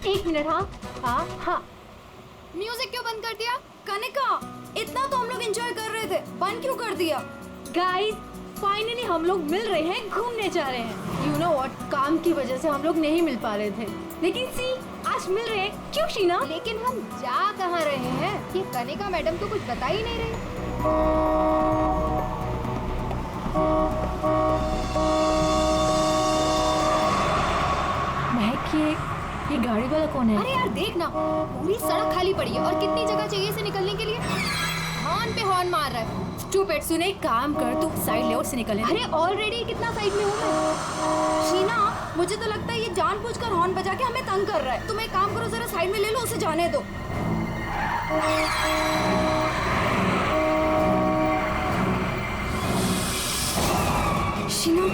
एक मिनट। हाँ हाँ हाँ। म्यूजिक क्यों बंद कर दिया? कनिका, इतना तो हम लोग एंजॉय कर रहे थे, बंद क्यों कर दिया? गाइस फाइनली हम लोग मिल रहे हैं, घूमने जा रहे हैं। यू नो व्हाट, काम की वजह से हम लोग नहीं मिल पा रहे थे, लेकिन सी आज मिल रहे हैं। क्यों शीना? लेकिन हम जा कहाँ रहे हैं? ये कनिका मैडम तो कुछ बता ही नहीं रही। महक, ये गाड़ी वाला कौन है? अरे यार देख ना, पूरी सड़क खाली पड़ी है और कितनी जगह चाहिए इसे निकलने के लिए। हॉर्न पे हॉर्न मार रहा है। स्टूपिड, सुने, काम कर, तू साइड ले और से निकल। अरे ऑलरेडी कितना साइड में हूँ मैं। शीना, मुझे तो लगता है ये जानबूझकर हॉर्न बजा के हमें तंग कर रहा है। तुम एक काम करो, जरा साइड में ले लो, उसे जाने दो। शीना,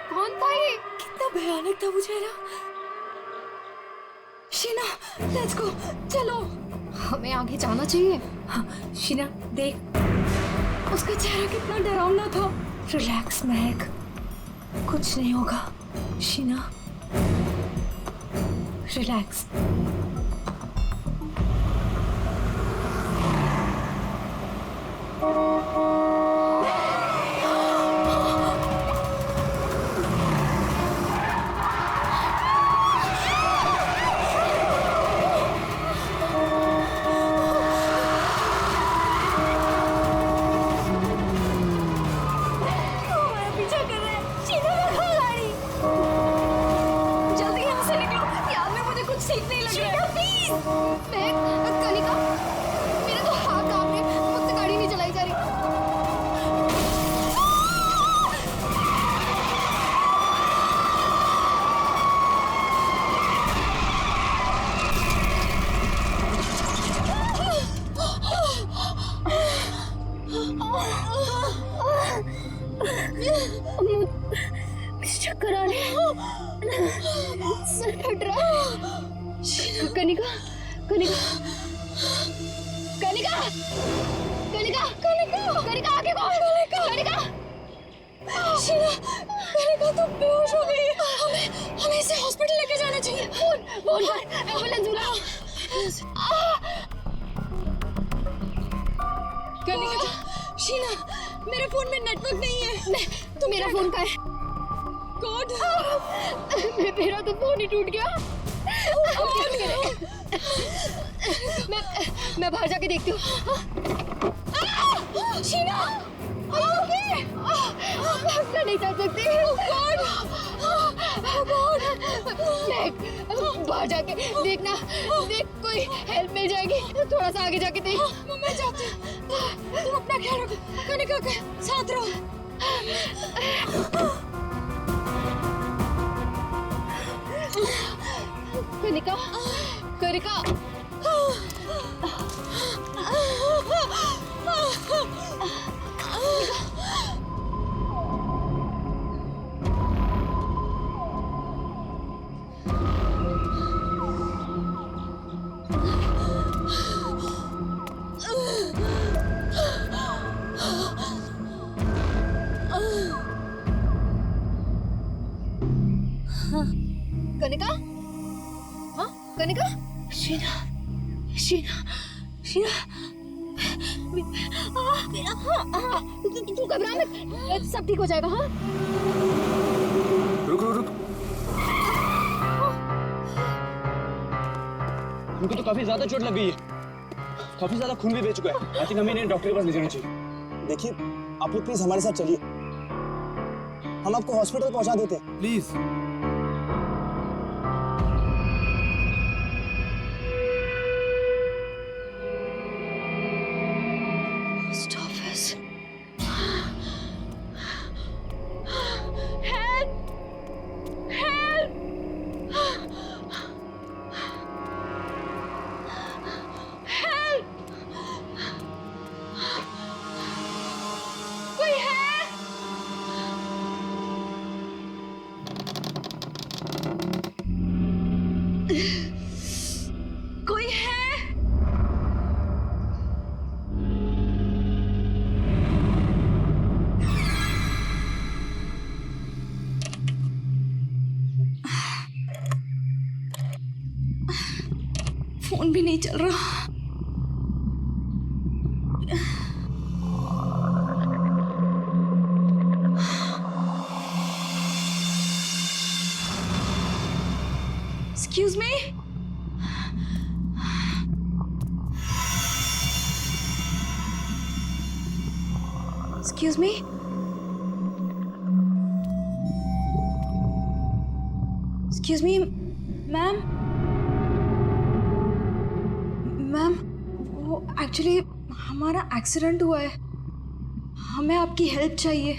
कौन था ये? कितना भयानक था मुझे ना। शीना, लेट्स गो, चलो। हमें आगे जाना चाहिए। हाँ शीना देख, उसका चेहरा कितना डरावना था। रिलैक्स महक, कुछ नहीं होगा। शीना रिलैक्स। कनिका, मेरे तो हाथ कांप रहे, मुझसे गाड़ी नहीं चलाई जा रही। चक्कर आ रहे हैं, सर फट रहा है। कनिका, कनिका, कनिका, कनिका, कनिका, कनिका, आगे कौन? कनिका, शीना, कनिका तो बेहोश हो गई है। हमें इसे हॉस्पिटल लेके जाना चाहिए। फोन कर, एम्बुलेंस बुलाओ। कनिका, शीना, मेरे फोन में नेटवर्क नहीं है। तो मेरा फोन का है? कौन? मेरा तो फोन ही टूट गया। मैं बाहर जाके देखती हूँ। शीना, मैं नहीं चल सकती। बाहर जाके देखना, देख कोई हेल्प मिल जाएगी। थोड़ा सा आगे जाके देख। मैं जाती हूँ, तुम अपना ख्याल रखो। कनिका के साथ रहो। कनिका, कनिका, कनिका, हाँ कनिका, शीना, शीना, शीना, तू घबरा मत, सब ठीक हो जाएगा। हाँ रुक रुक रुक, उनको तो काफी ज्यादा चोट लग गई है, काफी ज्यादा खून भी बह चुका है। आई थिंक हमें इन्हें डॉक्टर के पास ले जाना चाहिए। देखिए आप लोग प्लीज हमारे साथ चलिए, हम आपको हॉस्पिटल पहुंचा देते हैं। प्लीज। फोन भी नहीं चल रहा। Excuse me? Excuse me? Excuse me, ma'am? Ma'am, वो एक्चुअली हमारा एक्सीडेंट हुआ है, हमें आपकी हेल्प चाहिए।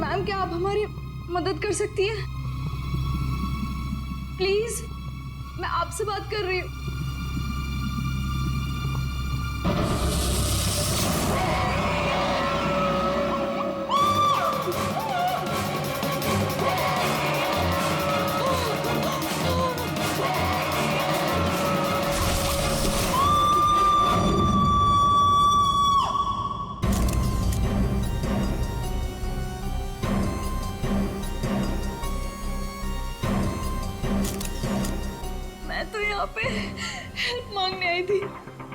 मैम, क्या आप हमारी मदद कर सकती हैं? प्लीज, मैं आपसे बात कर रही हूँ। यहाँ पे हेल्प मांगने आई थी,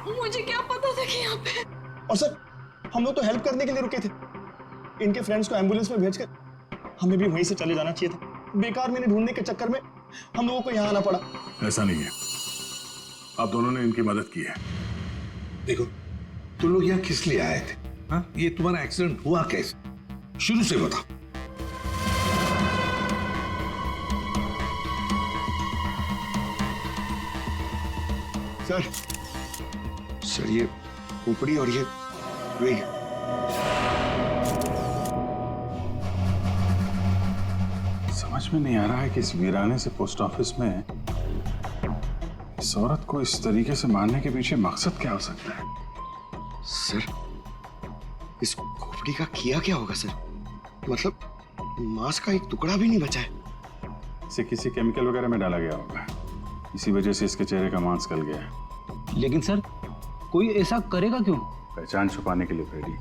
मुझे क्या पता था कि यहाँ पे। और सर, हम लोग तो हेल्प करने के लिए रुके थे। इनके फ्रेंड्स को एम्बुलेंस में भेजकर हमें भी वहीं से चले जाना चाहिए था। बेकार मैंने ढूंढने के चक्कर में हम लोगों को यहाँ आना पड़ा। ऐसा नहीं है, आप दोनों ने इनकी मदद की है। देखो, तुम लोग यहाँ किस लिए आए थे? हाँ, ये तुम्हारा एक्सीडेंट हुआ कैसे? शुरू से बताओ। सर, ये खोपड़ी और ये समझ में नहीं आ रहा है कि इस वीराने से पोस्ट ऑफिस में इस औरत को इस तरीके से मारने के पीछे मकसद क्या हो सकता है? सर, इस खोपड़ी का किया क्या होगा सर? मतलब मांस का एक टुकड़ा भी नहीं बचा है। इसे किसी केमिकल वगैरह में डाला गया होगा, इसी वजह से इसके चेहरे का मांस गल गया है। लेकिन सर, कोई ऐसा करेगा क्यों? पहचान छुपाने के लिए फ्रेडी।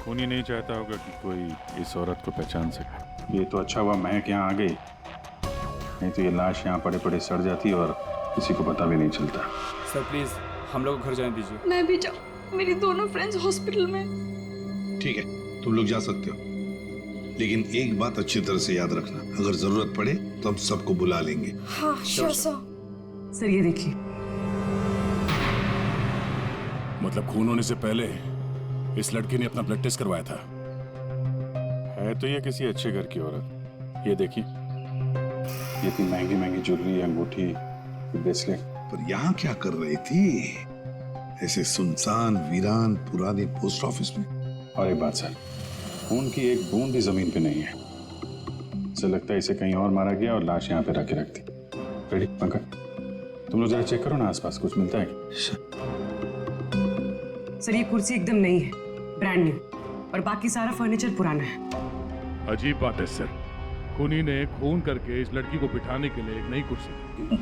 खूनी नहीं चाहता होगा कि कोई इस औरत को पहचान सके। ये तो अच्छा हुआ महक यहाँ आ गई, नहीं तो ये लाश यहाँ पड़े पड़े सड़ जाती और किसी को पता भी नहीं चलता। सर प्लीज, हम लोग घर जाने दीजिए। मैं भी जाऊँ, मेरी दोनों फ्रेंड्स हॉस्पिटल में। ठीक है, तुम लोग जा सकते हो, लेकिन एक बात अच्छी तरह से याद रखना, अगर जरूरत पड़े तो हम सबको बुला लेंगे। हाँ, श्योर सर। सर, ये देखिए। मतलब खून होने से पहले इस लड़की ने अपना ब्लड टेस्ट करवाया था। है तो ये किसी अच्छे घर की औरत। ये देखिए, ये इतनी महंगी महंगी ज्वेलरी, अंगूठी, ब्रेसलेट। पर यहाँ क्या कर रही थी ऐसे सुनसान वीरान पुराने पोस्ट ऑफिस में? और एक बात सर, खून की एक बूंद भी जमीन पे नहीं है। ऐसा लगता है इसे कहीं और मारा गया और लाश यहाँ पे रख के रख दी। रेडी पंकज, तुम लोग जरा चेक करो ना आसपास कुछ मिलता है। सर, ये कुर्सी एकदम नई है, ब्रांड न्यू, और बाकी सारा फर्नीचर पुराना है। अजीब बात है सर, खूनी ने खून करके इस लड़की को बिठाने के लिए एक नई कुर्सी दी।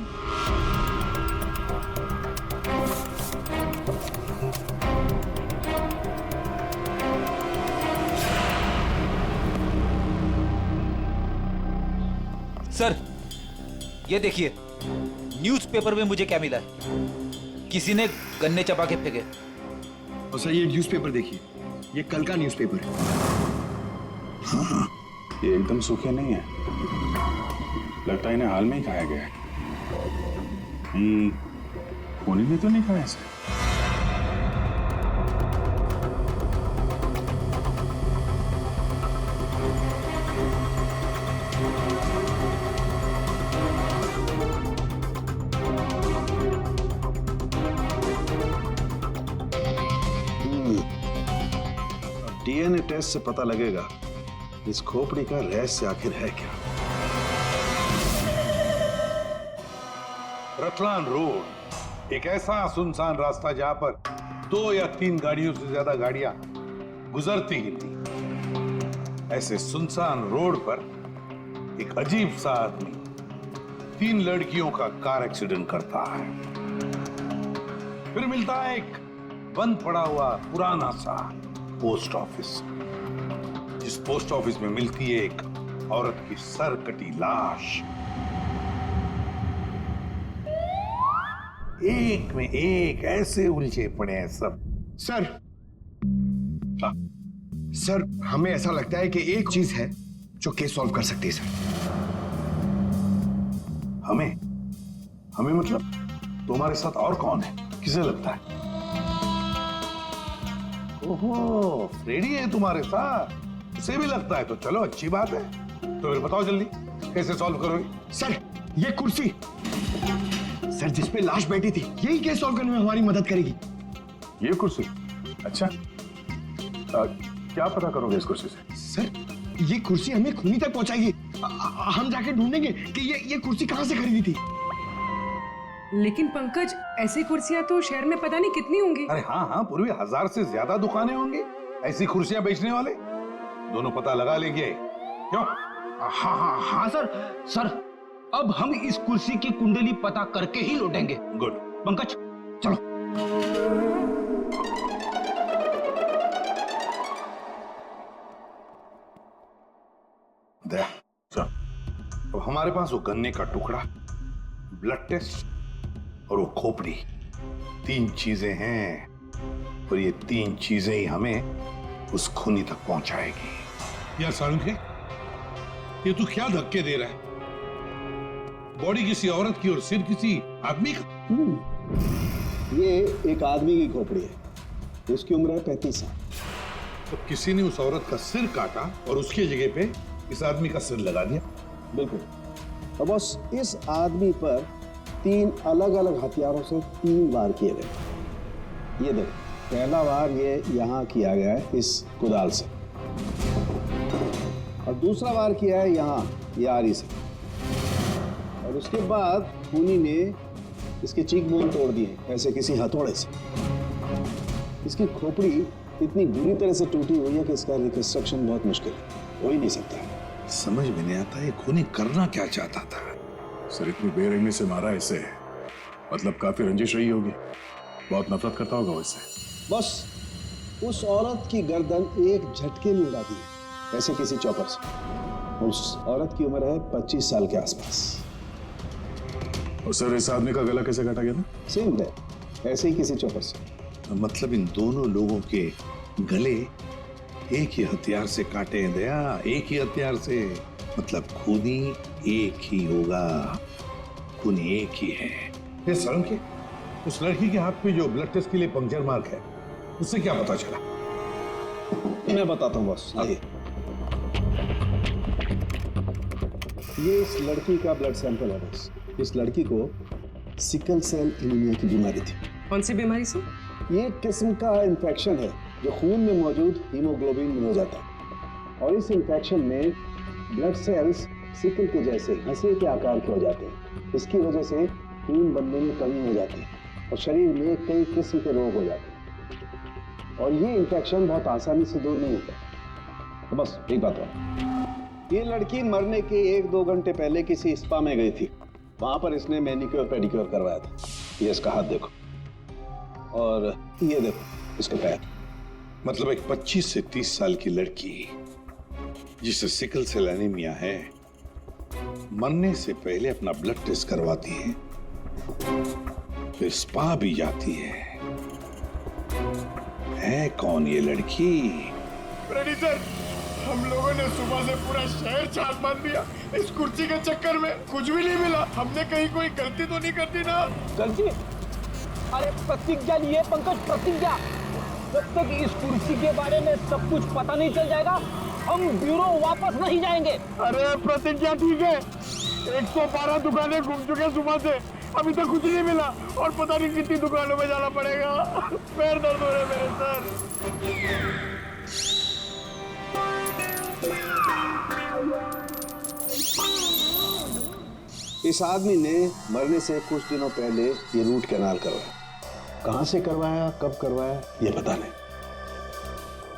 सर, ये देखिए, न्यूज़पेपर में मुझे क्या मिला है। किसी ने गन्ने चबा के फेंके। और सर, ये न्यूज़पेपर देखिए, ये कल का न्यूज़पेपर है। हाँ, ये एकदम सूखे नहीं है, लगता है इन्हें हाल में ही खाया गया है। खूनी ने तो नहीं खाया इसे। डीएनए टेस्ट से पता लगेगा इस खोपड़ी का रहस्य आखिर है क्या। रतलान रोड एक ऐसा सुनसान रास्ता जहां पर 2 या 3 गाड़ियों से ज्यादा गाड़ियां गुजरती ही नहीं। ऐसे सुनसान रोड पर एक अजीब सा आदमी 3 लड़कियों का कार एक्सीडेंट करता है। फिर मिलता है एक बंद पड़ा हुआ पुराना सा पोस्ट ऑफिस, जिस पोस्ट ऑफिस में मिलती है एक औरत की सर कटी लाश। एक में एक ऐसे उलझे पड़े हैं सब। सर, सर हमें ऐसा लगता है कि एक चीज है जो केस सॉल्व कर सकती है सर। हमें हमें मतलब तुम्हारे साथ और कौन है, किसे लगता है? ओहो, फ्रेडी है तुम्हारे साथ, उसे भी लगता है तो चलो अच्छी बात है। तो फिर बताओ जल्दी कैसे सॉल्व करोगे? सर ये कुर्सी सर जिसपे लाश बैठी थी, यही केस सॉल्व करने में हमारी मदद करेगी। ये कुर्सी? अच्छा, क्या पता करोगे इस कुर्सी से? सर ये कुर्सी हमें खूनी तक पहुंचाएगी। हम जाके ढूंढेंगे कि ये कुर्सी कहां से खरीदी थी। लेकिन पंकज, ऐसी कुर्सियां तो शहर में पता नहीं कितनी होंगी। अरे हाँ हाँ, पूर्वी 1000 से ज्यादा दुकानें होंगी ऐसी कुर्सियां बेचने वाले। दोनों पता लगा लेंगे। क्यों? हाँ हाँ हाँ सर। सर अब हम इस कुर्सी की कुंडली पता करके ही लौटेंगे। गुड। पंकज चलो। दया चल। अब हमारे पास वो गन्ने का टुकड़ा, ब्लड टेस्ट और वो खोपड़ी, 3 चीजें हैं और ये 3 चीजें ही हमें उस खूनी तक पहुंचाएगी। यार सारुंखे, ये तू क्या धक्के दे रहा है? बॉडी किसी औरत की और सिर किसी आदमी का। ये एक आदमी की खोपड़ी है, उसकी उम्र है 35 साल। तो किसी ने उस औरत का सिर काटा और उसकी जगह पे इस आदमी का सिर लगा दिया। बिल्कुल। और बस इस आदमी पर 3 अलग अलग हथियारों से 3 वार किए गए। ये देखो, पहला वार ये यहाँ किया गया है इस कुदाल से, और दूसरा वार किया है यहाँ ये आरी से, और उसके बाद खूनी ने इसके चीक बोन तोड़ दिए ऐसे किसी हथौड़े से। इसकी खोपड़ी इतनी बुरी तरह से टूटी हुई है कि इसका रिकंस्ट्रक्शन बहुत मुश्किल है, हो ही नहीं सकता है। समझ में नहीं आता ये खूनी करना क्या चाहता था। सर इतनी बेरहमी से मारा इसे, मतलब काफी रंजिश रही होगी, बहुत नफरत करता होगा इससे। बस उस औरत की गर्दन एक झटके में उड़ा दी ऐसे किसी चौपर से। उस औरत की उम्र है 25 साल के आसपास। और सर इस आदमी का गला कैसे काटा गया था? सेम है, ऐसे ही किसी चौपर से। मतलब इन दोनों लोगों के गले एक ही हथियार से काटे हैं दया, एक ही हथियार से। मतलब खूनी एक ही होगा, खूनी एक ही है। ये सारुंखे, उस लड़की के हाथ पे जो ब्लड टेस्ट के लिए पंक्चर मार्क है, उससे क्या पता चला? मैं बताता हूँ बॉस। ये इस लड़की का ब्लड सैंपल है बॉस। इस लड़की को सिकल सेल एनीमिया की बीमारी थी। कौन सी बीमारी से? ये एक किस्म का इन्फेक्शन है जो खून में मौजूद हीमोग्लोबिन में हो जाता है, और इस इन्फेक्शन में ब्लड सेल्स सिकल के जैसे हंसी के आकार के हो जाते हैं। इसकी वजह से खून बनने में कमी हो जाती है और शरीर में कई किस्म के रोग हो जाते हैं, और ये इन्फेक्शन बहुत आसानी से दूर नहीं होता। तो बस एक बात और, ये लड़की मरने के 1-2 घंटे पहले किसी स्पा में गई थी। वहां पर इसने मैनिक्योर पेडिक्योर करवाया था। ये इसका हाथ देखो, और ये देखो इसके पैर। मतलब एक 25 से 30 साल की लड़की जिसे सिकल सेल एनीमिया है, मरने से पहले अपना ब्लड टेस्ट करवाती है, फिर स्पा भी जाती है कौन ये लड़की? फ्रेडी सर, हम लोगों ने सुबह से पूरा शहर छान मार दिया। इस कुर्सी के चक्कर में कुछ भी नहीं मिला। हमने कहीं कोई गलती तो नहीं कर दी ना? गलती? अरे प्रतिज्ञा लिए पंकज, प्रतिज्ञा। जब तक इस कुर्सी के बारे में सब कुछ पता नहीं चल जाएगा, हम ब्यूरो वापस नहीं जाएंगे। अरे प्रतिज्ञा ठीक है, 112 दुकानें घूम चुके सुबह से, अभी तक कुछ नहीं मिला, और पता नहीं कितनी दुकानों में जाना पड़ेगा। पैर दर्द हो रहे मेरे सर। इस आदमी ने मरने से कुछ दिनों पहले ये रूट कैनाल करवाया। कहां से करवाया, कब करवाया, ये पता नहीं।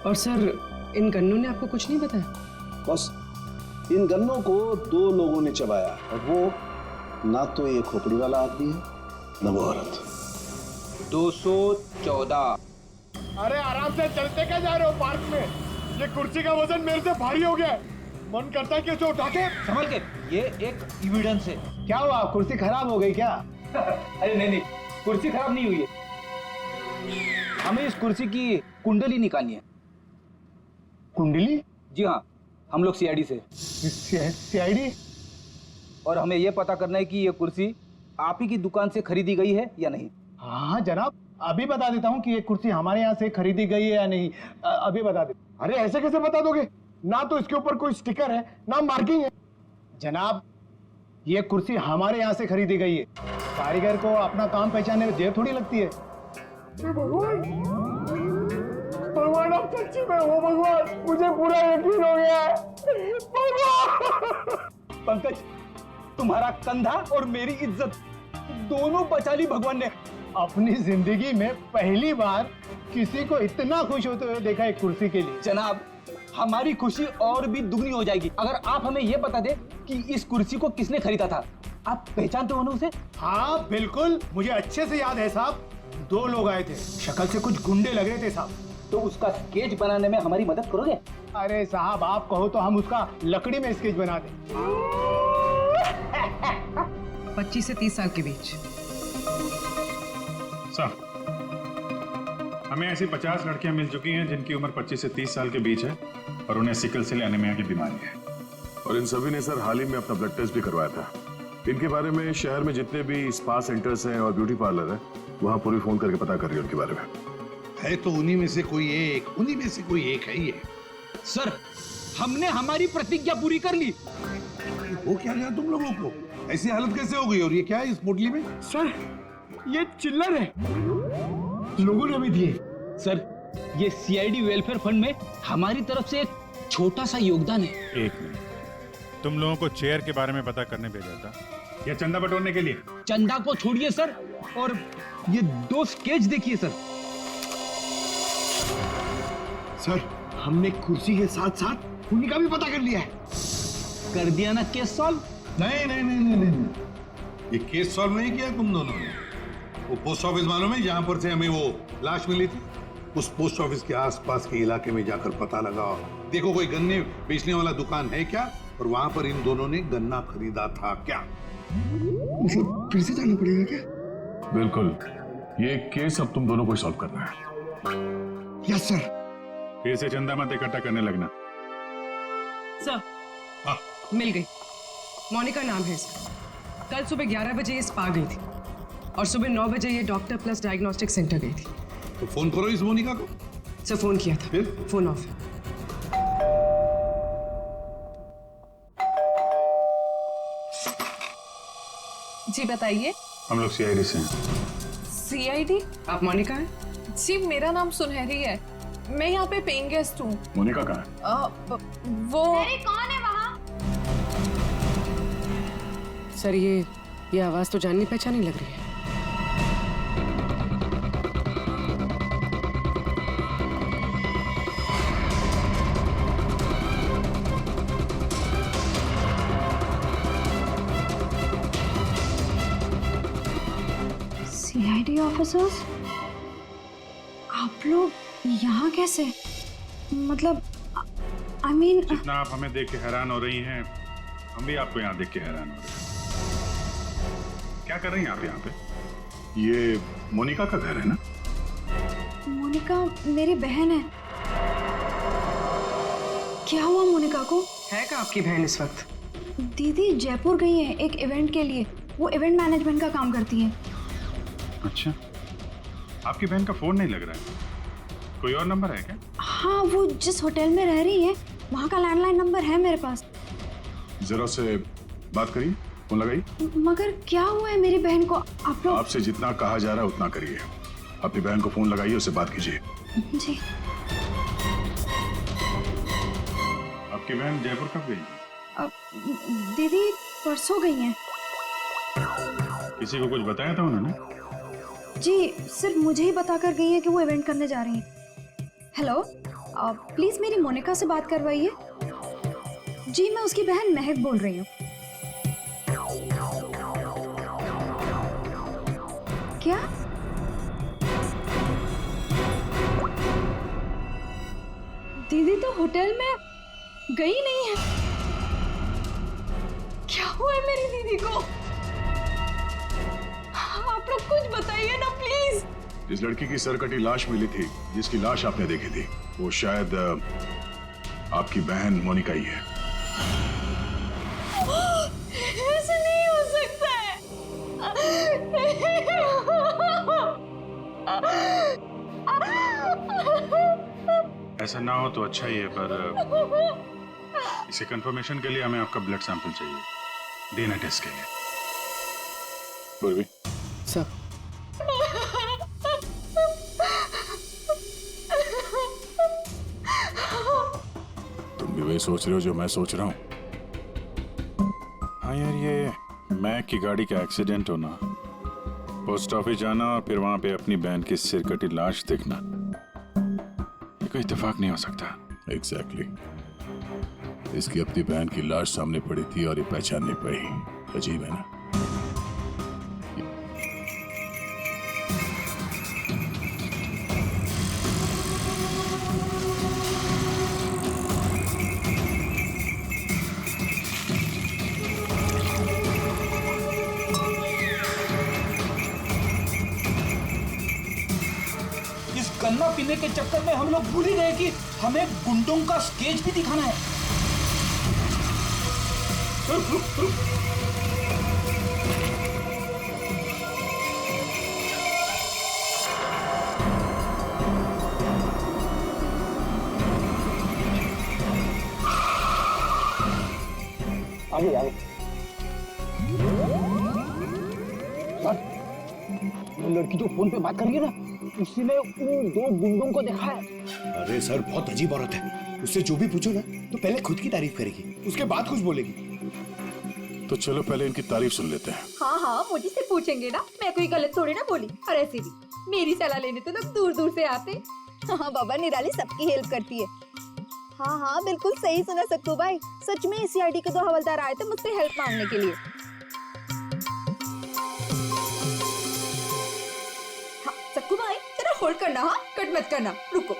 और सर इन गन्नों ने आपको कुछ नहीं बताया? बस इन गन्नों को 2 लोगों ने चबाया, और वो ना तो ये खोपड़ी वाला आदमी है, ना वो औरत। 214। अरे आराम से चलते क्या जा रहे हो पार्क में? ये कुर्सी का वजन मेरे से भारी हो गया है। मन करता है कि उसे उठा के संभल के, ये एक एविडेंस है। क्या हुआ, कुर्सी खराब हो गई क्या? अरे नहीं नहीं, कुर्सी खराब नहीं हुई है, हमें इस कुर्सी की कुंडली निकालनी है। कुंडली? जी हाँ, हम लोग सीआईडी से। सीआईडी? और हमें यह पता करना है कि ये कुर्सी आप ही की दुकान से खरीदी गई है या नहीं। हाँ जनाब, अभी बता देता हूँ कि ये कुर्सी हमारे यहाँ से खरीदी गई है या नहीं। अभी बता दे। अरे ऐसे कैसे बता दोगे? ना तो इसके ऊपर कोई स्टिकर है, ना मार्किंग है। जनाब, ये कुर्सी हमारे यहाँ से खरीदी गई है। कारीगर को अपना काम पहचानने में देर थोड़ी लगती है। भगवान अब सच्ची में हो भगवान, मुझे पूरा यकीन हो गया है। पंकज, तुम्हारा कंधा और मेरी इज्जत दोनों बचा ली भगवान ने। अपनी जिंदगी में पहली बार किसी को इतना खुश होते हुए देखा एक कुर्सी के लिए। जनाब, हमारी खुशी और भी दुगनी हो जाएगी अगर आप हमें यह बता दे कि इस कुर्सी को किसने खरीदा था। आप पहचानते हो ना उसे? हाँ बिल्कुल, मुझे अच्छे से याद है साहब। 2 लोग आए थे, शक्ल से कुछ गुंडे लग रहे थे साहब। तो उसका स्केच बनाने में हमारी मदद करोगे? अरे साहब, आप कहो तो हम उसका लकड़ी में स्केच बना दें। 25 से 30 साल के बीच। सर, हमें ऐसी 50 लड़कियां मिल चुकी हैं जिनकी उम्र 25 से 30 साल के बीच है और उन्हें सिकल सेल एनीमिया की बीमारी है। और इन सभी ने सर हाल ही में अपना ब्लड टेस्ट भी करवाया था। इनके बारे में शहर में जितने भी स्पा सेंटर्स हैं और ब्यूटी पार्लर है, वहाँ पूरी फोन करके पता कर रही है उनके बारे में। है तो उन्हीं में से कोई एक, उन्हीं में से कोई एक है ये। सर, हमने हमारी प्रतिज्ञा पूरी कर ली। वो क्या गया तुम लोगों को? ऐसी हालत कैसे हो गई? और ये क्या है इस पोटली में? सर, ये चिल्लर है, लोगों ने भी दिए। सर, ये सीआईडी वेलफेयर फंड में हमारी तरफ से एक छोटा सा योगदान है। एक मिनट, तुम लोगों को चेयर के बारे में पता करने भेजा था या चंदा बटोरने के लिए? चंदा को छोड़िए सर, और ये 2 स्केच देखिए सर। सर, हमने कुर्सी के साथ साथ उन्हीं का भी पता कर लिया है। कर दिया ना केस सॉल्व? नहीं नहीं नहीं नहीं नहीं, ये केस सॉल्व नहीं किया तुम दोनों ने। वो पोस्ट ऑफिस मालूम है जहां पर से हमें वो लाश मिली थी? उस पोस्ट ऑफिस के आसपास के इलाके में जाकर पता लगाओ, देखो कोई गन्ने बेचने वाला दुकान है क्या, और वहां पर इन दोनों ने गन्ना खरीदा था क्या। मतलब फिर से जाना पड़ेगा क्या? बिल्कुल, ये केस अब तुम दोनों को सॉल्व करना है। Yes sir. फिर से चंदा मत इकट्ठा करने लगना। सर, मिल गई। मोनिका नाम है इसका। कल सुबह 11 बजे ये स्पा गई थी और सुबह 9 बजे ये डॉक्टर प्लस डायग्नोस्टिक सेंटर गई थी। तो फोन करो इस मोनिका को। सर, फोन किया था, फिर? फोन ऑफ है। जी बताइए। हम लोग सीआईडी से हैं। सीआईडी? आप मोनिका हैं? जी, मेरा नाम सुनहरी है, मैं यहाँ पे पेइंग गेस्ट हूँ। मोनिका कहाँ है? वो कौन है वहाँ? सर, ये आवाज तो जाननी पहचानी लग रही है। सीआईडी ऑफिसर्स, आप लोग यहाँ कैसे? मतलब आई मीन, जितना आप हमें देख के हैरान हो रही हैं, हम भी आपको यहाँ देख के हैरान हो रहे हैं। क्या कर रही हैं आप यहाँ पे? ये मोनिका का घर है ना? मोनिका मेरी बहन है। क्या हुआ मोनिका को? है क्या आपकी बहन इस वक्त? दीदी जयपुर गई है एक इवेंट के लिए, वो इवेंट मैनेजमेंट का काम करती है। अच्छा, आपकी बहन का फोन नहीं लग रहा है, कोई और नंबर है क्या? हाँ, वो जिस होटल में रह रही है वहाँ का लैंडलाइन नंबर है मेरे पास। जरा से बात करिए, फोन लगाइए। मगर क्या हुआ है मेरी बहन को? आप लोग आपसे जितना कहा जा रहा है उतना करिए। अपनी बहन को फोन लगाइए, उससे बात कीजिए। जी। आपकी बहन जयपुर कब गई? दीदी परसों गई हैं। किसी को कुछ बताया था उन्होंने? जी, सिर्फ मुझे ही बताकर गई है कि वो इवेंट करने जा रही हैं। हेलो, प्लीज मेरी मोनिका से बात करवाइए। जी, मैं उसकी बहन महक बोल रही हूँ। क्या? दीदी तो होटल में गई नहीं है। क्या हुआ है मेरी दीदी को? आप आप लोग कुछ बताइए ना प्लीज। इस लड़की की सरकटी लाश मिली थी, जिसकी लाश आपने देखी थी, वो शायद आपकी बहन मोनिका ही है। ऐसा नहीं हो सकता है। ऐसा ना हो तो अच्छा ही है, पर इसे कंफर्मेशन के लिए हमें आपका ब्लड सैंपल चाहिए डीएनए टेस्ट के लिए। पूर्वी सर, तुम भी वही सोच रहे हो जो मैं सोच रहा हूँ? हाँ यार, ये मैक की गाड़ी का एक्सीडेंट होना, पोस्ट ऑफिस जाना और फिर वहां पे अपनी बहन की सिरकटी लाश देखना, ये कोई इत्तेफाक नहीं हो सकता। एग्जैक्टली। इसकी अपनी बहन की लाश सामने पड़ी थी और ये पहचान नहीं पाई। अजीब है ना? इस गन्ना पीने के चक्कर में हम लोग भूल ही गए कि हमें गुंडों का स्केच भी दिखाना है। आगे आगे। वो लड़की जो फोन पे बात कर रही है ना, उसी ने उन दो गुंडों को देखा है। अरे सर, बहुत अजीब औरत है। उससे जो भी पूछो ना तो पहले खुद की तारीफ करेगी, उसके बाद कुछ बोलेगी। तो चलो पहले इनकी तारीफ सुन लेते हैं। हाँ हाँ, मुझे से पूछेंगे ना, मैं कोई गलत थोड़ी ना बोली। और ऐसे भी मेरी सलाह लेने तो लोग दूर दूर से आते। हाँ बाबा, निराली सबकी हेल्प करती है। हाँ हाँ, बिल्कुल सही सुना सक्कू भाई। सच में सीआईडी के 2 हवलदार आए थे मुझसे हेल्प मांगने के लिए। हाँ सक्कू भाई, जरा होल्ड करना, हाँ कट मत करना, रुको।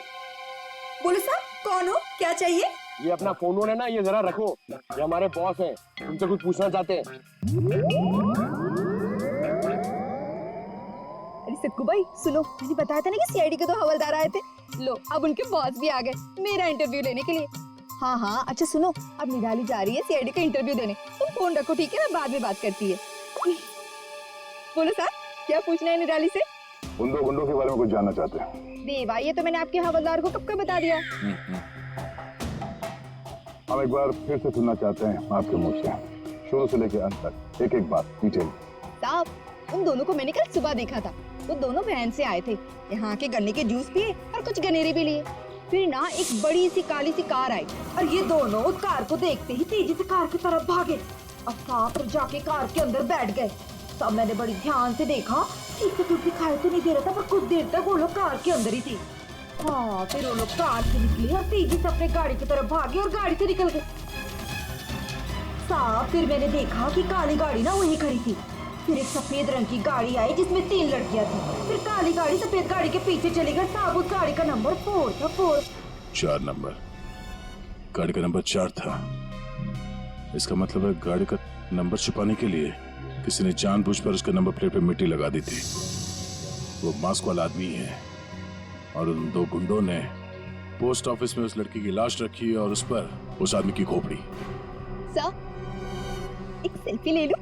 बोलो साहब, कौन हो, क्या चाहिए? ये अपना फोन है ना, ये जरा रखो, ये हमारे बॉस हैं, तुमसे कुछ पूछना चाहते हैं। अरे सक्कू भाई सुनो, मैंने बताया था ना कि सीआईडी के 2 हवलदार आए थे। लो, अब उनके बॉस भी आ गए मेरा इंटरव्यू लेने के लिए। हाँ हाँ, अच्छा सुनो, अब निराली जा रही है सीआईडी का इंटरव्यू देने। तुम फोन रखो, ठीक है? मैं बाद में बात करती है। बोलो साहब, क्या पूछना है निराली से? उन 2 गुंडों के बारे में कुछ जानना चाहते हैं। देवा, ये तो मैंने आपके हवलदार को कब का बता दिया। हम एक बार फिर से सुनना चाहते हैं आपके मुंह से, शुरू से लेकर अंत तक एक एक बात डिटेल। साहब, उन दोनों को मैंने कल सुबह देखा था। वो दोनों वैन से आए थे, यहाँ के गन्ने के जूस पिए और कुछ गनेरे भी लिए। फिर ना एक बड़ी सी काली सी कार आई और ये दोनों उस कार को देखते ही तेजी से कार की तरफ भागे और सांप जाके कार के अंदर बैठ गए। तब मैंने बड़ी ध्यान से देखा, ठीक से कुछ दिखाई तो नहीं दे रहा था, पर कुछ देर तक वो लोग कार के अंदर ही थी। हाँ, फिर वो लोग कार से निकले और तेजी से अपने गाड़ी की तरफ भागे और गाड़ी से निकल गए। साहब, फिर मैंने देखा कि काली गाड़ी ना वहीं खड़ी थी। फिर एक सफेद रंग की गाड़ी आई जिसमें 3 लड़कियां थी। फिर काली गाड़ी सफेद गाड़ी के पीछे चली गई। साहब, उस गाड़ी का नंबर 4 था। 4 नंबर, गाड़ी का नंबर 4 था। इसका मतलब है गाड़ी का नंबर छुपाने के लिए किसी ने जानबूझकर उसके नंबर प्लेट पे मिट्टी लगा दी थी। वो मास्क वाला आदमी है और उन 2 गुंडों ने पोस्ट ऑफिस में उस लड़की की लाश रखी और उस पर उस आदमी की खोपड़ी। सर, एक सेल्फी ले लो।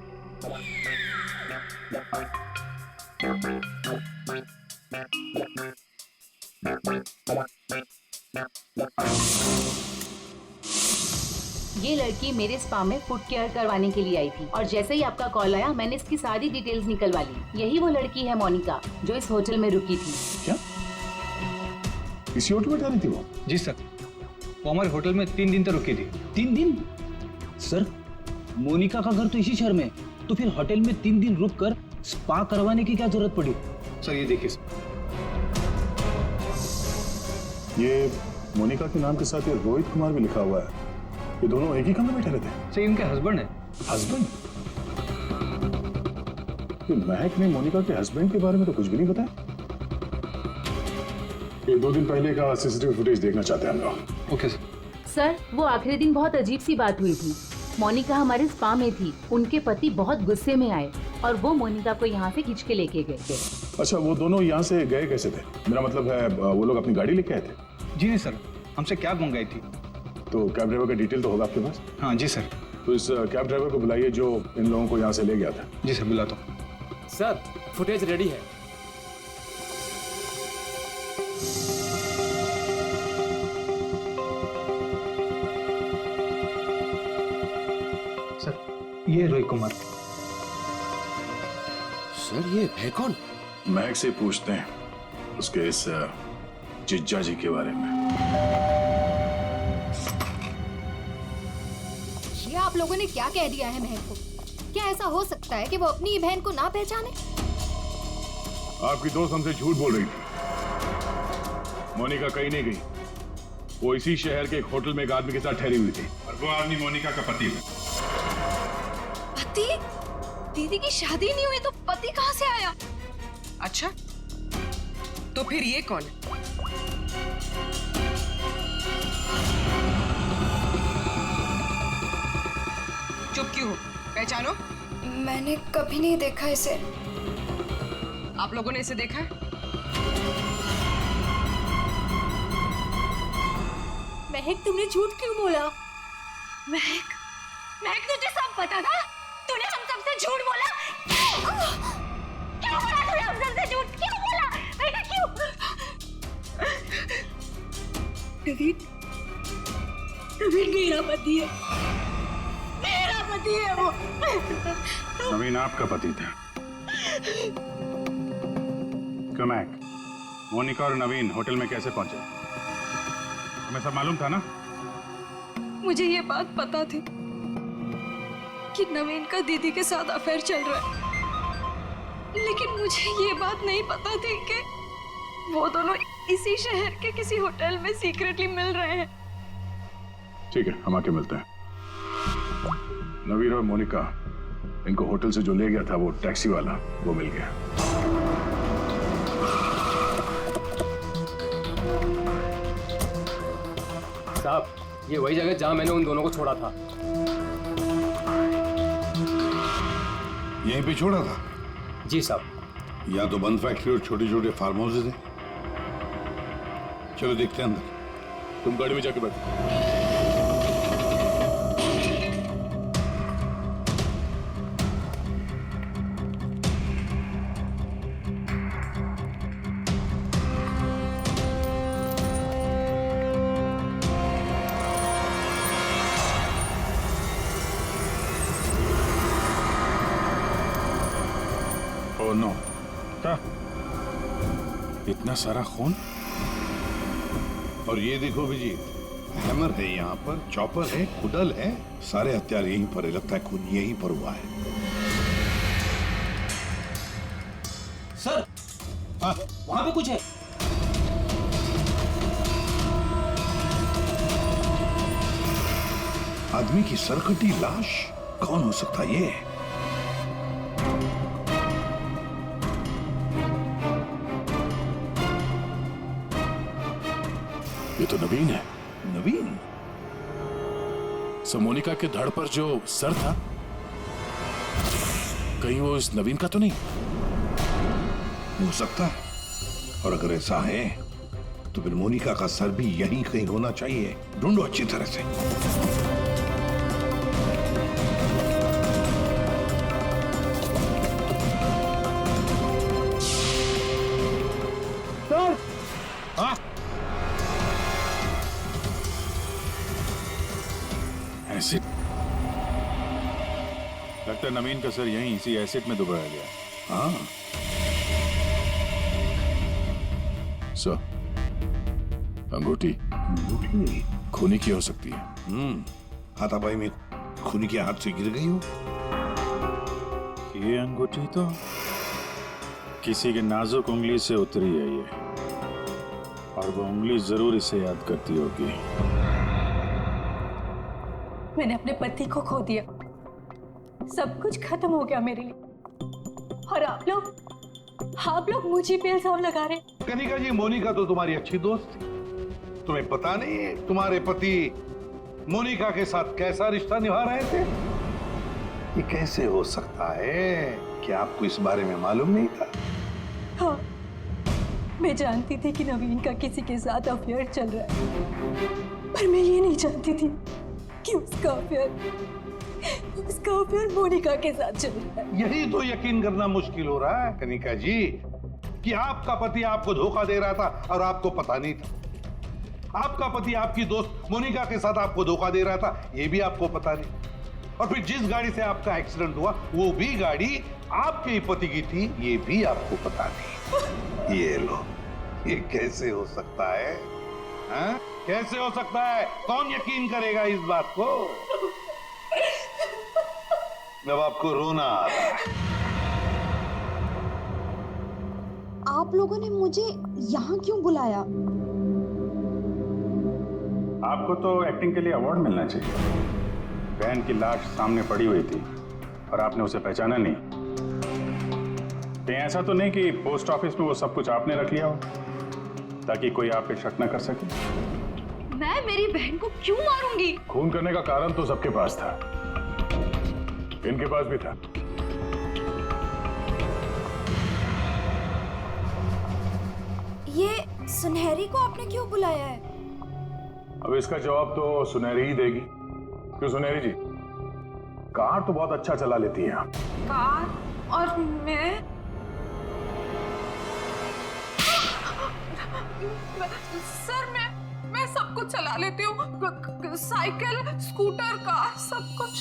ये लड़की मेरे स्पा में फुट केयर करवाने के लिए आई थी और जैसे ही आपका कॉल आया मैंने इसकी सारी डिटेल्स निकलवा ली। यही वो लड़की है मोनिका जो इस होटल में रुकी थी। क्या इसी होटल में ठहरी थी वो? जी सर, वो हमारे होटल में 3 दिन तक रुकी थी। 3 दिन? सर, मोनिका का घर तो इसी शहर में, तो फिर होटल में 3 दिन रुककर स्पा करवाने की क्या जरूरत पड़ी? सर ये देखिए सर, ये मोनिका के नाम के साथ ये रोहित कुमार भी लिखा हुआ है। ये दोनों एक ही कमरे में ठहरे थे? सर इनके हस्बैंड है। हस्बैंड? ये महक ने मोनिका के हस्बैंड के बारे में तो कुछ भी नहीं बताया। ये 2 दिन पहले का सीसीटीवी फुटेज देखना चाहते हैं हम लोग। Okay sir. सर, वो आखिरी दिन बहुत अजीब सी बात हुई थी। मोनिका हमारे स्पा में थी, उनके पति बहुत गुस्से में आए और वो मोनिका को यहाँ से खींच के लेके गए थे। अच्छा, वो दोनों यहाँ से गए कैसे थे? मेरा मतलब है वो लोग अपनी गाड़ी लेके आए थे? जी नहीं सर, हमसे कैब मंगाई थी। तो कैब ड्राइवर का डिटेल तो होगा आपके पास? हाँ जी सर। तो इस कैब ड्राइवर को बुलाइए जो इन लोगों को यहाँ से ले गया था। जी सर, बुलाता हूँ। सर फुटेज रेडी है। सर ये रोहित कुमार। सर ये है कौन? महक से पूछते हैं उसके इस जिज्जा जी के बारे में। ये आप लोगों ने क्या कह दिया है महक को? क्या ऐसा हो सकता है कि वो अपनी बहन को ना पहचाने? आपकी दोस्त हमसे झूठ बोल रही थी। मोनिका कहीं नहीं गई। वो इसी शहर के एक होटल में एक आदमी के साथ ठहरी हुई थी और वो आदमी मोनिका का पति है। पति? दीदी की शादी नहीं हुई तो पति कहाँ से आया? अच्छा, तो फिर ये कौन है? चुप क्यों हो? पहचानो। मैंने कभी नहीं देखा इसे। आप लोगों ने इसे देखा है? महक, तुमने झूठ क्यों बोला? महक, महक तुझे सब पता था? तूने हम सबसे झूठ बोला? क्यों बोला तूने हम सबसे झूठ? क्यों बोला? महक क्यों? नवीन, नवीन मेरा पति है। मेरा पति है वो। नवीन आपका पति था। क्यों महक, मोनिका और नवीन होटल में कैसे पहुंचे? तुम्हें सब मालूम था ना? मुझे ये बात पता थी कि नवीन का दीदी के साथ अफेयर चल रहा है, लेकिन मुझे ये बात नहीं पता थी कि वो दोनों इसी शहर के किसी होटल में सीक्रेटली मिल रहे हैं। ठीक है, हम आके मिलते हैं। नवीन और मोनिका, इनको होटल से जो ले गया था वो टैक्सी वाला, वो मिल गया। साहब, ये वही जगह जहां मैंने उन दोनों को छोड़ा था। यहीं पे छोड़ा था? जी साहब। या तो बंद फैक्ट्री और छोटे छोटे फार्म हाउसेज हैं। चलो देखते हैं अंदर। तुम गाड़ी में जाके बैठो। ओह नो, क्या? इतना सारा खून? और ये देखो विजय, हैमर है यहाँ पर, चॉपर है, कुडल है, सारे हथियार यहीं पर है। लगता है खून यहीं पर हुआ है। सर, वहां पे कुछ है। आदमी की सरकटी लाश? कौन हो सकता है ये? ये तो नवीन है। नवीन? मोनिका के धड़ पर जो सर था, कहीं वो इस नवीन का तो नहीं? हो सकता है। और अगर ऐसा है तो फिर मोनिका का सर भी यहीं कहीं होना चाहिए। ढूंढो अच्छी तरह से। सर, हाँ? एसिड? लगता है नवीन का सर यहीं इसी एसिड में डुबाया गया। हाँ। सर, अंगूठी खूनी की हो सकती है। हाथापाई में खूनी के हाथ से गिर गई हो। ये अंगूठी तो किसी के नाजुक उंगली से उतरी है ये, और वो उंगली जरूर इसे याद करती होगी। मैंने अपने पति को खो दिया, सब कुछ खत्म हो गया मेरे लिए, और आप लोग मुझे पे इल्जाम लगा रहे। कनिका जी, मोनिका तो तुम्हारी अच्छी दोस्त थी। तुम्हें पता नहीं तुम्हारे पति मोनिका के साथ कैसा रिश्ता निभा रहे थे? ये कैसे हो सकता है क्या आपको इस बारे में मालूम नहीं था? हाँ, मैं जानती थी कि नवीन का किसी के साथ अफेयर चल रहा है, पर मैं ये नहीं जानती थी कि उसका अफेयर मोनिका के साथ चल रहा है। यही तो यकीन करना मुश्किल हो रहा है कनिका जी, कि आपका पति आपको धोखा दे रहा था और आपको पता नहीं था। आपका पति आपकी दोस्त मोनिका के साथ आपको धोखा दे रहा था, ये भी आपको पता नहीं। और फिर जिस गाड़ी से आपका एक्सीडेंट हुआ वो भी गाड़ी आपके ही पति की थी, ये भी आपको पता नहीं। ये लो, ये कैसे हो सकता है? हाँ? कैसे हो सकता है? कौन यकीन करेगा इस बात को? जब आपको रोना आ रहा है। आप लोगों ने मुझे यहाँ क्यों बुलाया? आपको तो एक्टिंग के लिए अवार्ड मिलना चाहिए। बहन की लाश सामने पड़ी हुई थी और आपने उसे पहचाना नहीं। कहीं ऐसा तो नहीं कि पोस्ट ऑफिस में वो सब कुछ आपने रख लिया हो ताकि कोई आप पे शक न कर सके? मैं मेरी बहन को क्यों मारूंगी? खून करने का कारण तो सबके पास था, इनके पास भी था। ये सुनहरी को आपने क्यों बुलाया है? अब इसका जवाब तो सुनहरी ही देगी। क्यों सुनहरी जी, कार तो बहुत अच्छा चला लेती है आप। कार? और मैं सर, मैं सब कुछ चला लेती हूँ, साइकिल, स्कूटर, कार, सब कुछ।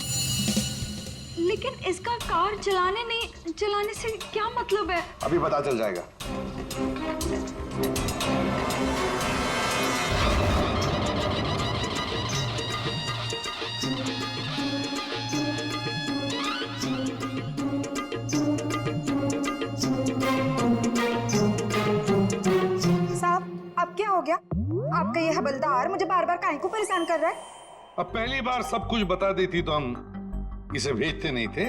लेकिन इसका कार चलाने से क्या मतलब है? अभी पता चल जाएगा। अब क्या हो गया? आपका ये हवलदार मुझे बार बार काहे को परेशान कर रहा है? अब पहली बार सब कुछ बता देती तो हम इसे भेजते नहीं थे।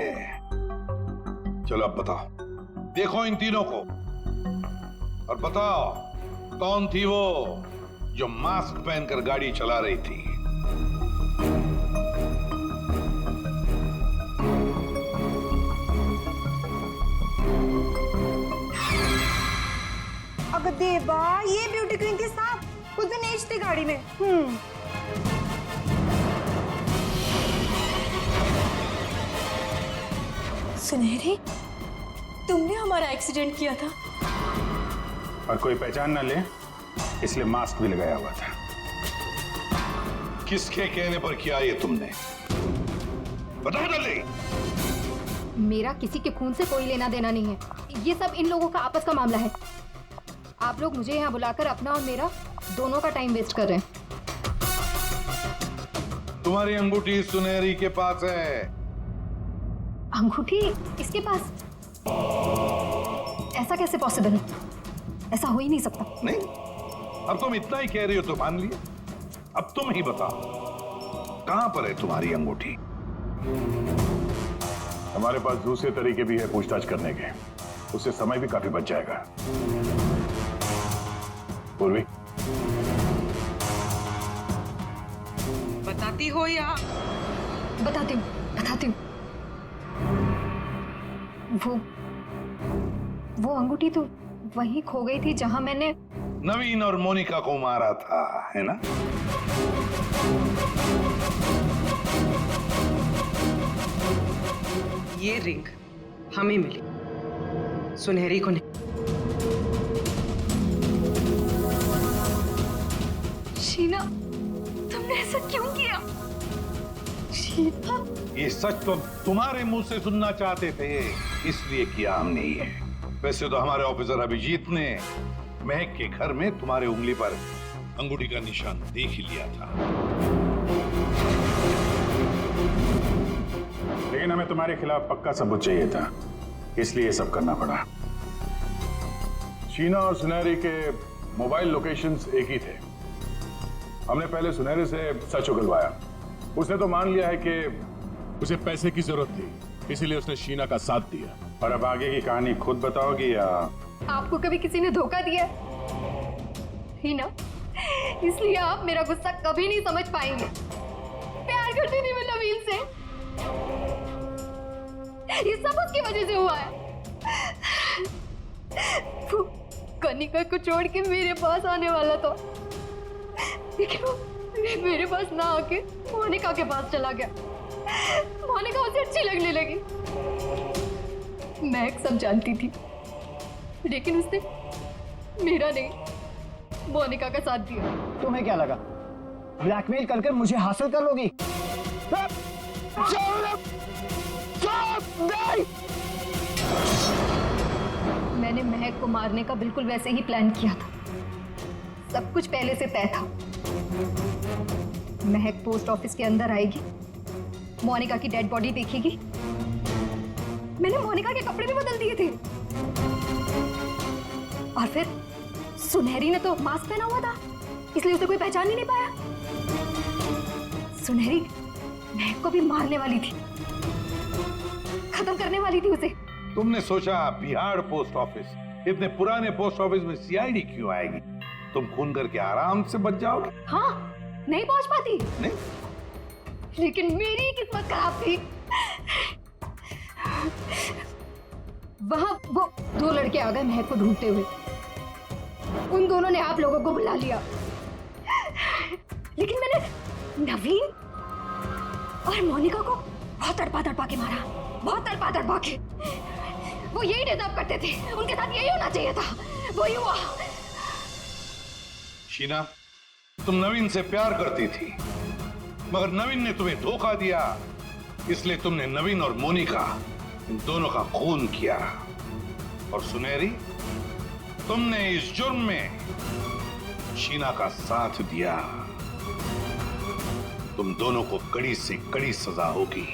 चलो अब बताओ, देखो इन तीनों को और बताओ कौन थी वो जो मास्क पहनकर गाड़ी चला रही थी? अगर देवा, ये ब्यूटी क्वीन के साथ उस दिन एज थी गाड़ी में। सुनहरी, तुमने हमारा एक्सीडेंट किया था? और कोई पहचान न ले इसलिए मास्क भी लगाया हुआ था। किसके कहने पर किया ये तुमने? बताओ जल्दी। मेरा किसी के खून से कोई लेना देना नहीं है, ये सब इन लोगों का आपस का मामला है। आप लोग मुझे यहाँ बुलाकर अपना और मेरा दोनों का टाइम वेस्ट कर रहे हैं। तुम्हारी अंगूठी सुनहरी के पास है। अंगूठी इसके पास? ऐसा कैसे पॉसिबल है? ऐसा हो ही नहीं सकता। नहीं, अब तुम इतना ही कह रही हो तो मान लिया। अब तुम ही बताओ कहां पर है तुम्हारी अंगूठी? हमारे पास दूसरे तरीके भी है पूछताछ करने के, उससे समय भी काफी बच जाएगा। पूर्वी, बताती हो या? बताती हूँ। वो अंगूठी तो वहीं खो गई थी जहां मैंने नवीन और मोनिका को मारा था, है ना? ये रिंग हमें मिली, सुनहरी को नहीं। शीना, तुमने ऐसा क्यों किया? शीना, ये सच तो तुम्हारे मुंह से सुनना चाहते थे, इसलिए किया हमने ये। वैसे तो हमारे ऑफिसर अभिजीत ने महक के घर में तुम्हारे उंगली पर अंगूठी का निशान देख ही लिया था। लेकिन हमें तुम्हारे खिलाफ पक्का सबूत चाहिए था, इसलिए ये सब करना पड़ा। शीना और सुनहरी के मोबाइल लोकेशंस एक ही थे। हमने पहले सुनहरी से सच उगलवाया। उसने तो मान लिया है कि उसे पैसे की जरूरत थी, इसीलिए उसने शीना का साथ दिया। और अब आगे की कहानी खुद बताओगी या? आपको कभी किसी ने धोखा दिया ही ना, इसलिए आप मेरा गुस्सा कभी नहीं समझ पाएंगे। प्यार करती थी मैं नवीन से, ये सब उसकी वजह से हुआ है। कनिका को छोड़ के मेरे पास आने वाला था, लेकिन वो मेरे पास ना आके मोनिका के पास चला गया। मोनिका उसे अच्छी लगने लगी। मैं सब जानती थी, लेकिन उसने मेरा नहीं, मोनिका का साथ दिया। तुम्हें क्या लगा ब्लैकमेल करके मुझे हासिल कर लोगी? मैंने महक को मारने का बिल्कुल वैसे ही प्लान किया था। सब कुछ पहले से तय था। महक पोस्ट ऑफिस के अंदर आएगी, मोनिका की डेड बॉडी देखेगी। मैंने मोनिका के कपड़े भी बदल दिए थे। और फिर सुनहरी ने तो मास्क पहना हुआ था, इसलिए उसे कोई पहचान ही नहीं पाया। सुनहरी महक को भी मारने वाली थी, खत्म करने वाली थी उसे। तुमने सोचा बिहार पोस्ट ऑफिस, इतने पुराने पोस्ट ऑफिस में सीआईडी क्यों आएगी? तुम खून करके आराम से बच जाओगे। हाँ, नहीं पहुंच पाती। नहीं, लेकिन मेरी किस्मत खराब थी। वहां वो दो लड़के आ गए महक को ढूंढते हुए। उन दोनों ने आप लोगों को बुला लिया, लेकिन मैंने नवीन और मोनिका को बहुत तड़पा के मारा, बहुत तड़पा के। वो यही डिजर्व करते थे, उनके साथ यही होना चाहिए था, वही हुआ। शीना, तुम नवीन से प्यार करती थी, मगर नवीन ने तुम्हें धोखा दिया, इसलिए तुमने नवीन और मोनिका इन दोनों का खून किया। और सुनहरी, तुमने इस जुर्म में शीना का साथ दिया। तुम दोनों को कड़ी से कड़ी सजा होगी।